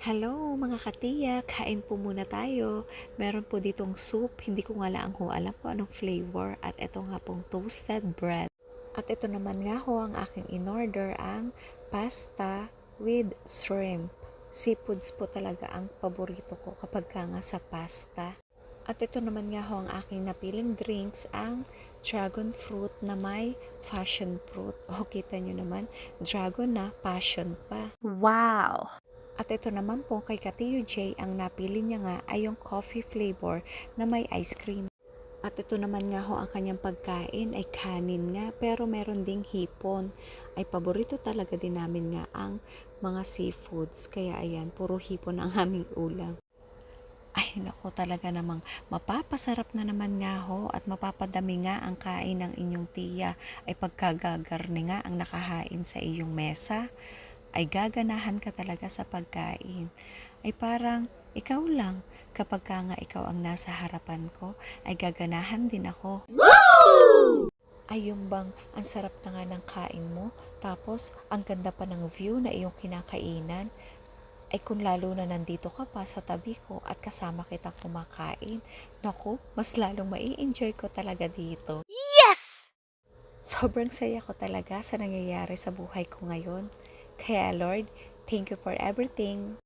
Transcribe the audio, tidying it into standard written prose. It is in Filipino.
Hello mga katiya, kain po muna tayo. Meron po ditong soup, hindi ko nga lang ho alam kung anong flavor. At ito nga pong toasted bread. At ito naman nga ho ang aking in-order, ang pasta with shrimp. Seafoods po talaga ang paborito ko kapag ka nga sa pasta. At ito naman nga ho ang aking napiling drinks, ang dragon fruit na may passion fruit. O kita nyo naman, dragon na passion pa. Wow! At ito naman po kay Katiyo J, ang napili niya nga ay yung coffee flavor na may ice cream. At ito naman nga ho ang kanyang pagkain ay kanin nga, pero meron ding hipon. Ay paborito talaga din namin nga ang mga seafoods, kaya ayan, puro hipon ang aming ulam. Ay nako, talaga namang mapapasarap na naman nga ho at mapapadami nga ang kain ng inyong tiya ay pagkagagarni nga ang nakahain sa iyong mesa ay gaganahan ka talaga sa pagkain. Ay parang ikaw lang, kapag ka nga ikaw ang nasa harapan ko, ay gaganahan din ako. Ay yung bang ang sarap na nga ng kain mo, tapos ang ganda pa ng view na iyong kinakainan, ay kung lalo na nandito ka pa sa tabi ko at kasama kita kumakain, naku, mas lalong mai-enjoy ko talaga dito. Yes! Sobrang saya ko talaga sa nangyayari sa buhay ko ngayon. Kaya Lord, thank you for everything.